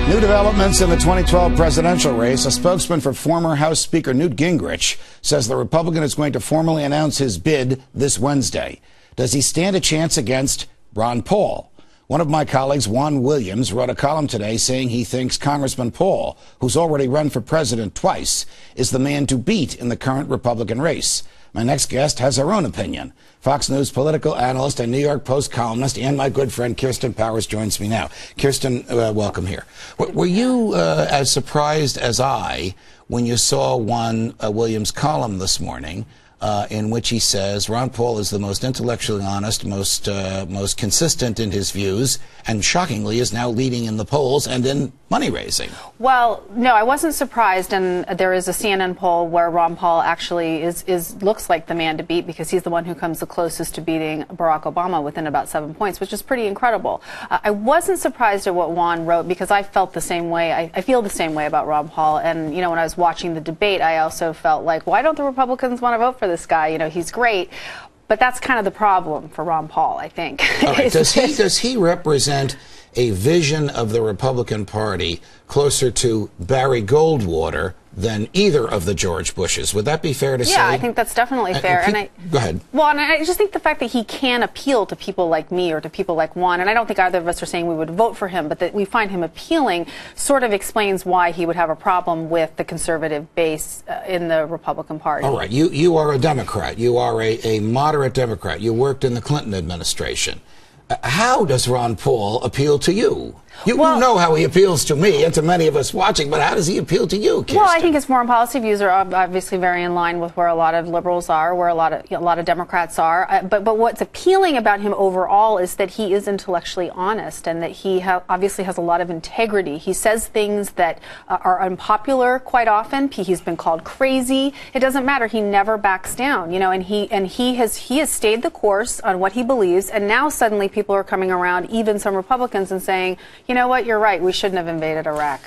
New developments in the 2012 presidential race. A spokesman for former House Speaker Newt Gingrich says the Republican is going to formally announce his bid this Wednesday. Does he stand a chance against Ron Paul? One of my colleagues, Juan Williams, wrote a column today saying he thinks Congressman Paul, who's already run for president twice, is the man to beat in the current Republican race. My next guest has her own opinion. Fox News political analyst and New York Post columnist and my good friend Kirsten Powers joins me now. Kirsten, welcome here. Were you as surprised as I when you saw Juan Williams' column this morning in which he says Ron Paul is the most intellectually honest, most consistent in his views, and shockingly is now leading in the polls and in money raising? Well, no, I wasn't surprised, and there is a CNN poll where Ron Paul actually looks like the man to beat because he's the one who comes the closest to beating Barack Obama within about 7 points, which is pretty incredible. I wasn't surprised at what Juan wrote because I felt the same way. I feel the same way about Ron Paul, and you know, when I was watching the debate, I also felt like, why don't the Republicans want to vote for this guy? You know, he's great. But that's kind of the problem for Ron Paul, I think. All right. Does he represent a vision of the Republican Party closer to Barry Goldwater than either of the George Bushes? Would that be fair to say? Yeah, I think that's definitely fair. Go ahead. Well, and I just think the fact that he can appeal to people like me or to people like Juan, and I don't think either of us are saying we would vote for him, but that we find him appealing sort of explains why he would have a problem with the conservative base in the Republican Party. All right. You are a Democrat. You are a moderate Democrat. You worked in the Clinton administration. How does Ron Paul appeal to you? You know how he appeals to me and to many of us watching, but how does he appeal to you, Kirsten? Well, I think his foreign policy views are obviously very in line with where a lot of liberals are, where a lot of Democrats are. But what's appealing about him overall is that he is intellectually honest and that he obviously has a lot of integrity. He says things that are unpopular quite often. He's been called crazy. It doesn't matter. He never backs down, you know, and he has stayed the course on what he believes. And now suddenly people are coming around, even some Republicans, and saying, you know what, you're right, we shouldn't have invaded Iraq.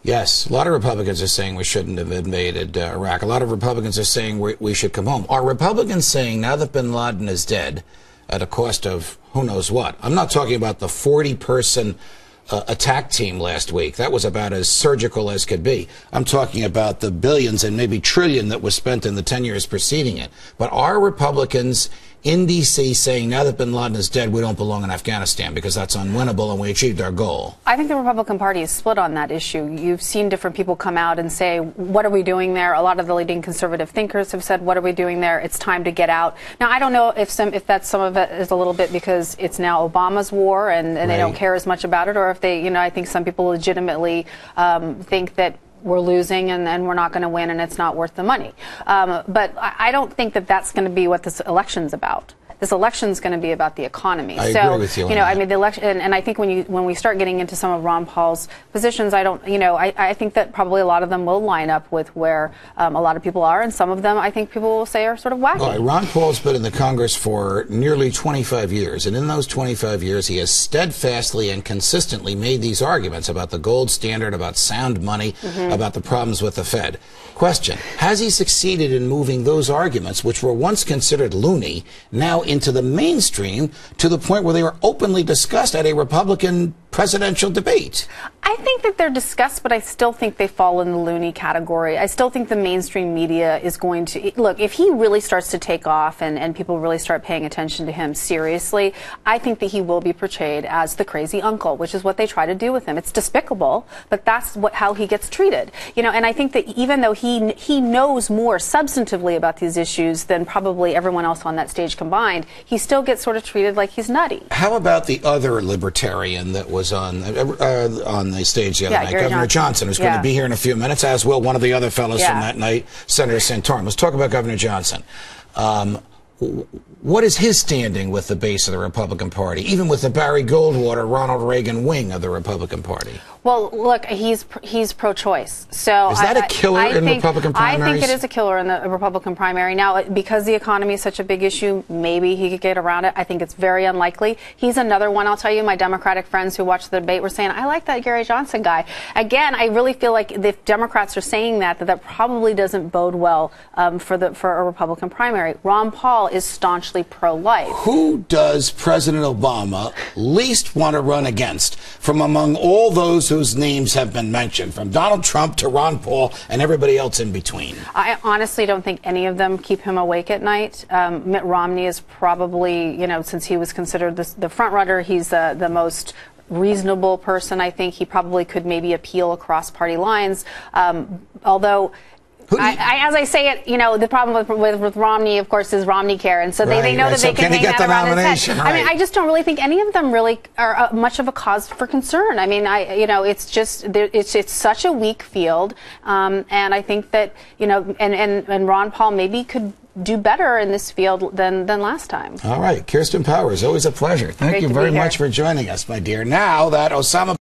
Yes, a lot of Republicans are saying we shouldn't have invaded Iraq. A lot of Republicans are saying we should come home. Are Republicans saying now that bin Laden is dead at a cost of who knows what? I'm not talking about the 40-person attack team last week. That was about as surgical as could be. I'm talking about the billions and maybe trillion that was spent in the 10 years preceding it. But are Republicans in D.C. saying now that bin Laden is dead, we don't belong in Afghanistan because that's unwinnable and we achieved our goal? I think the Republican Party is split on that issue. You've seen different people come out and say, what are we doing there? A lot of the leading conservative thinkers have said, what are we doing there? It's time to get out. Now, I don't know if some of it is a little bit because it's now Obama's war and they don't care as much about it, or if they, you know, I think some people legitimately think that we're losing and we're not going to win and it's not worth the money. But I don't think that that's going to be what this election's about. This election's going to be about the economy. I agree with you. You know, I mean, the election, and I think when we start getting into some of Ron Paul's positions, I think that probably a lot of them will line up with where a lot of people are, and some of them I think people will say are sort of wacky. All right, Ron Paul's been in the Congress for nearly 25 years, and in those 25 years, he has steadfastly and consistently made these arguments about the gold standard, about sound money, about the problems with the Fed. Question: has he succeeded in moving those arguments, which were once considered loony, now into the mainstream to the point where they were openly discussed at a Republican presidential debate? I think that they're discussed, but I still think they fall in the loony category. I still think the mainstream media is going to look, if he really starts to take off and people really start paying attention to him seriously, I think that he will be portrayed as the crazy uncle, which is what they try to do with him. It's despicable, but that's how he gets treated. You know, and I think that even though he knows more substantively about these issues than probably everyone else on that stage combined, he still gets sort of treated like he's nutty. How about the other libertarian that was on the stage the other night, Governor Johnson, who's going to be here in a few minutes, as will one of the other fellows from that night, Senator Santorum. Let's talk about Governor Johnson. What is his standing with the base of the Republican Party, even with the Barry Goldwater, Ronald Reagan wing of the Republican Party? Well, look, he's pro-choice. So is that a killer in Republican primaries? I think it is a killer in the Republican primary. Now, because the economy is such a big issue, maybe he could get around it. I think it's very unlikely. He's another one. I'll tell you, my Democratic friends who watched the debate were saying, I like that Gary Johnson guy. Again, I really feel like if Democrats are saying that probably doesn't bode well for a Republican primary. Ron Paul Paul is staunchly pro-life. Who does President Obama least want to run against from among all those whose names have been mentioned, from Donald Trump to Ron Paul and everybody else in between? I honestly don't think any of them keep him awake at night. Mitt Romney is probably, since he was considered the front runner, he's the most reasonable person. I think he probably could maybe appeal across party lines, although as I say it, the problem with Romney, of course, is Romney care, and so they know that they can hang that around his head. Right. I mean, I just don't really think any of them really are much of a cause for concern. I mean, it's just it's such a weak field, and I think that and Ron Paul maybe could do better in this field than last time. All right, Kirsten Powers, always a pleasure. Thank you very much for joining us, my dear. Now that Osama